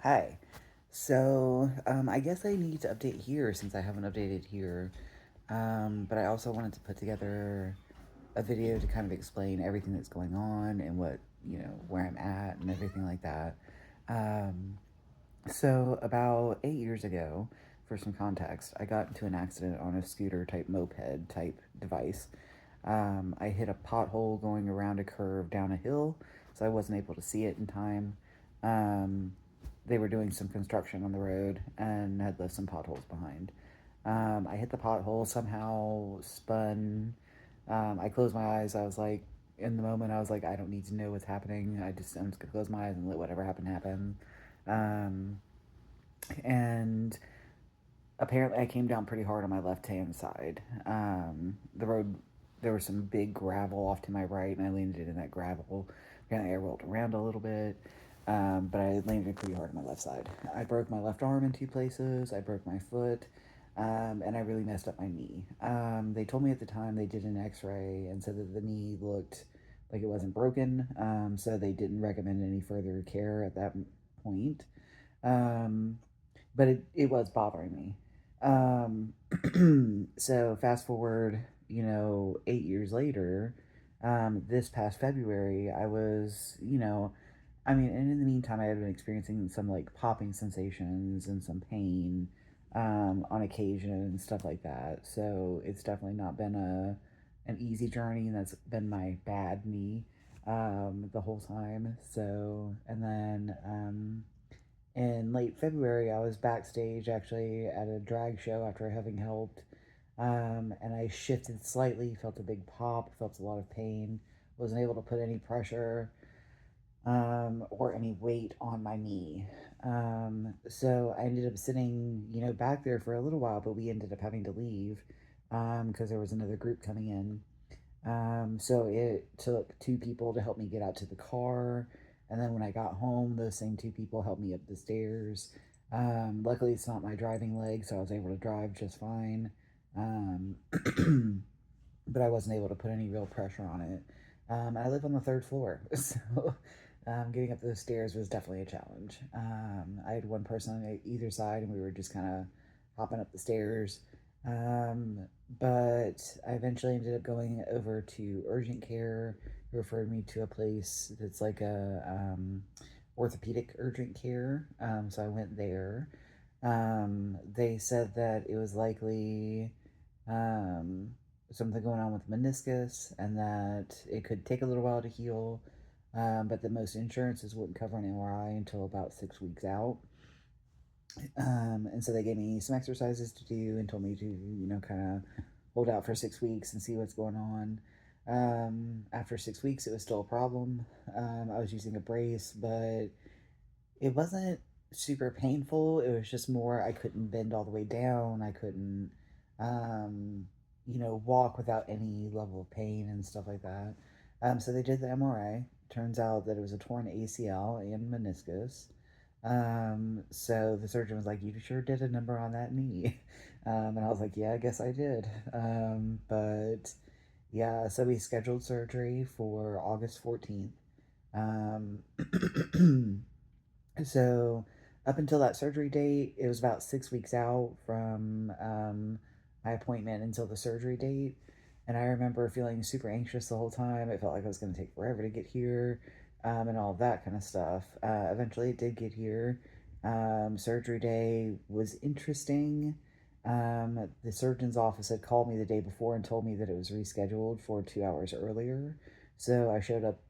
Hi. I guess I need to update here since I haven't updated here. But I also wanted to put together a video to kind of explain everything that's going on and where I'm at and everything like that. Um, about 8 years ago, for some context, I got into an accident on a scooter type moped type device. I hit a pothole going around a curve down a hill, so I wasn't able to see it in time. Um, they were doing some construction on the road and had left some potholes behind. I hit the pothole, somehow spun. I closed my eyes. I was like, in the moment, I was like, I don't need to know what's happening. I'm just gonna close my eyes and let whatever happen happen. Um, and Apparently, I came down pretty hard on my left hand side. The road, there was some big gravel off to my right, and I landed in that gravel. Apparently, I rolled around a little bit, but I landed pretty hard on my left side. I broke my left arm in two places. I broke my foot, and I really messed up my knee. They told me at the time they did an X-ray and said that the knee looked like it wasn't broken, so they didn't recommend any further care at that point. Um, but it was bothering me. So fast forward, 8 years later, this past February, and in the meantime, I had been experiencing some like popping sensations and some pain, on occasion and stuff like that. So it's definitely not been an easy journey, and that's been my bad knee, the whole time. In late February, I was backstage actually at a drag show after having helped. And I shifted slightly, felt a big pop, felt a lot of pain, wasn't able to put any pressure or any weight on my knee. So I ended up sitting, back there for a little while, but we ended up having to leave because there was another group coming in. So it took two people to help me get out to the car. And then when I got home, those same two people helped me up the stairs. Luckily, it's not my driving leg, so I was able to drive just fine. Um, but I wasn't able to put any real pressure on it. I live on the third floor, so getting up those stairs was definitely a challenge. I had one person on either side, and we were just kind of hopping up the stairs. Um, but I eventually ended up going over to urgent care. They referred me to a place that's like a orthopedic urgent care. So I went there. They said that it was likely um, something going on with meniscus and that it could take a little while to heal, but that most insurances wouldn't cover an MRI until about 6 weeks out. And so they gave me some exercises to do and told me to, kind of hold out for 6 weeks and see what's going on. After 6 weeks, it was still a problem. I was using a brace, but it wasn't super painful. It was just more I couldn't bend all the way down. I couldn't, walk without any level of pain and stuff like that. So they did the MRI. Turns out that it was a torn ACL and meniscus. So the surgeon was like, "You sure did a number on that knee." And I was like, "Yeah, I guess I did." But yeah, so we scheduled surgery for August 14th. Um, So, up until that surgery date, it was about 6 weeks out from my appointment until the surgery date. And I remember feeling super anxious the whole time. It felt like it was going to take forever to get here, and all of that kind of stuff. Eventually, it did get here. Surgery day was interesting. The surgeon's office had called me the day before and told me that it was rescheduled for 2 hours earlier. So I showed up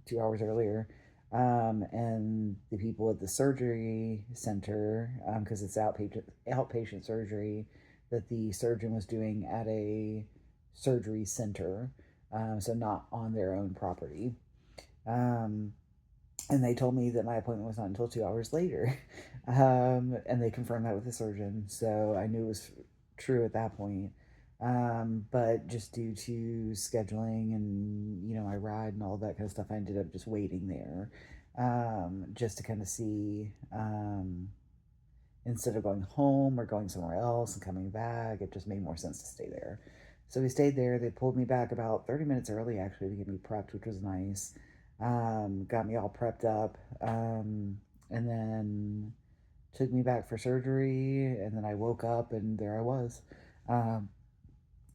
2 hours earlier. And the people at the surgery center, because it's outpatient surgery that the surgeon was doing at a surgery center, so not on their own property. Um, and they told me that my appointment was not until 2 hours later. And they confirmed that with the surgeon, so I knew it was true at that point. But just due to scheduling and my ride and all that kind of stuff, I ended up just waiting there, just to kind of see, instead of going home or going somewhere else and coming back, it just made more sense to stay there. So we stayed there. They pulled me back about 30 minutes early, actually, to get me prepped, which was nice. Got me all prepped up. and then took me back for surgery, and then I woke up and there I was. Um,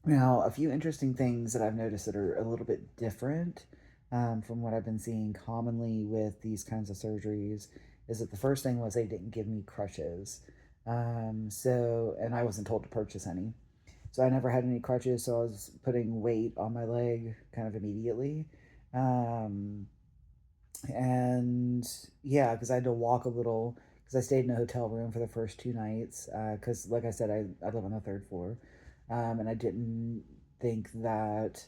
Now, a few interesting things that I've noticed that are a little bit different from what I've been seeing commonly with these kinds of surgeries is that the first thing was they didn't give me crutches. And I wasn't told to purchase any. So I never had any crutches, so I was putting weight on my leg kind of immediately. Um, and yeah, because I had to walk a little because I stayed in a hotel room for the first 2 nights. Because, like I said, I live on the third floor, and I didn't think that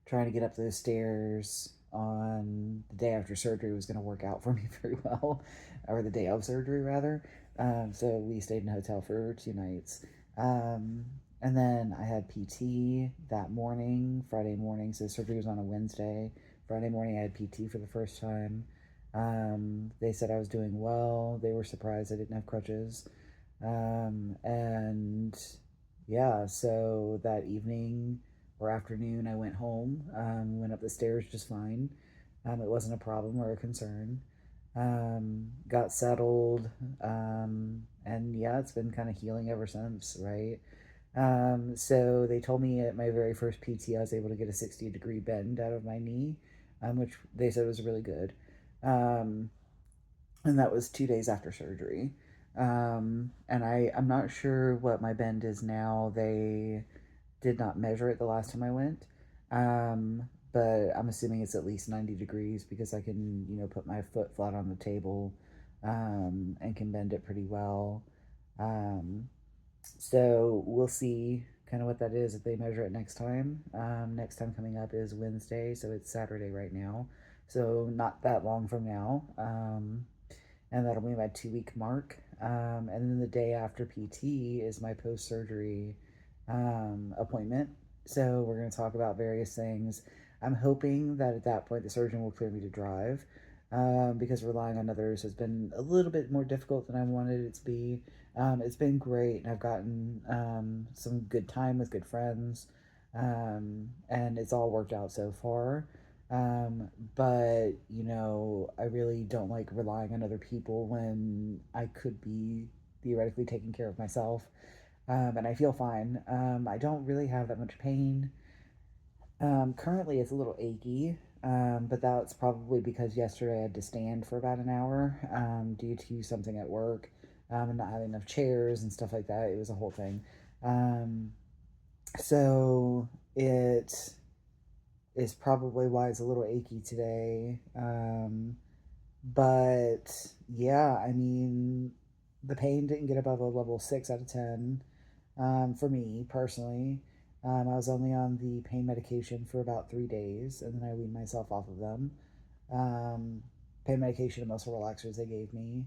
trying to get up those stairs on the day after surgery was going to work out for me very well, or the day of surgery rather. So we stayed in a hotel for 2 nights. Um, and then I had PT that morning, Friday morning. So surgery was on a Wednesday. Friday morning, I had PT for the first time. They said I was doing well. They were surprised I didn't have crutches. And yeah, so that evening or afternoon, I went home, went up the stairs just fine. It wasn't a problem or a concern. Got settled. And yeah, it's been kind of healing ever since, right? So they told me at my very first PT, I was able to get a 60-degree bend out of my knee, which they said was really good. Um, and that was 2 days after surgery. And I'm not sure what my bend is now. They did not measure it the last time I went. But I'm assuming it's at least 90 degrees because I can, put my foot flat on the table and can bend it pretty well. Um, so we'll see kind of what that is if they measure it next time. Next time coming up is Wednesday, so it's Saturday right now. So not that long from now. And that'll be my 2 week mark. And then the day after PT is my post surgery appointment. So we're going to talk about various things. I'm hoping that at that point the surgeon will clear me to drive because relying on others has been a little bit more difficult than I wanted it to be. It's been great, and I've gotten some good time with good friends, and it's all worked out so far. But I really don't like relying on other people when I could be theoretically taking care of myself. And I feel fine. I don't really have that much pain. Currently, it's a little achy, but that's probably because yesterday I had to stand for about an hour due to something at work and not having enough chairs and stuff like that. It was a whole thing. Um, so it is probably why it's a little achy today. But yeah, I mean, the pain didn't get above a level 6 out of 10 for me personally. I was only on the pain medication for about 3 days, and then I weaned myself off of them. Um, Pain medication and muscle relaxers they gave me,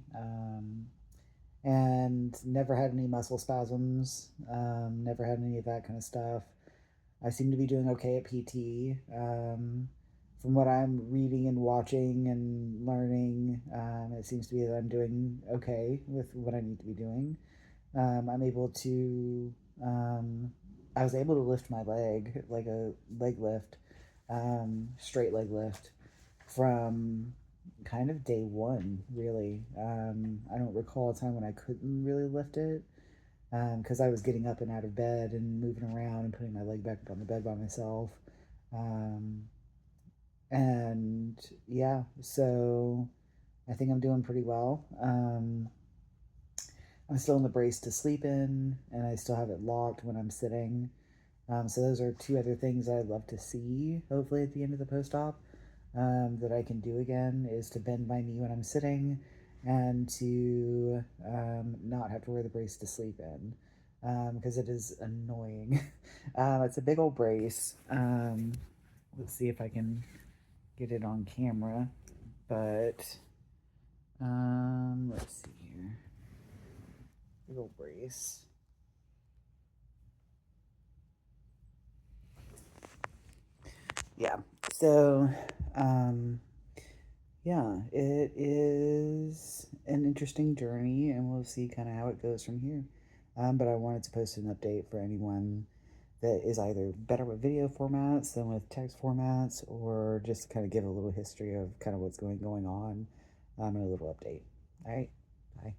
and never had any muscle spasms. Never had any of that kind of stuff. I seem to be doing okay at PT. From what I'm reading and watching and learning, it seems to be that I'm doing okay with what I need to be doing. I'm able to, I was able to lift my leg, like a leg lift, straight leg lift, from kind of day one, really. I don't recall a time when I couldn't really lift it because I was getting up and out of bed and moving around and putting my leg back up on the bed by myself. Um, and yeah, so I think I'm doing pretty well. I'm still in the brace to sleep in, and I still have it locked when I'm sitting. So those are two other things I'd love to see, hopefully at the end of the post-op, that I can do again is to bend my knee when I'm sitting and to not have to wear the brace to sleep in because it is annoying. It's a big old brace. Let's see if I can get it on camera. But let's see here. Big old brace. Yeah. So, um, yeah, it is an interesting journey, and we'll see kind of how it goes from here. But I wanted to post an update for anyone that is either better with video formats than with text formats, or just kind of give a little history of kind of what's going on, and a little update. All right. Bye.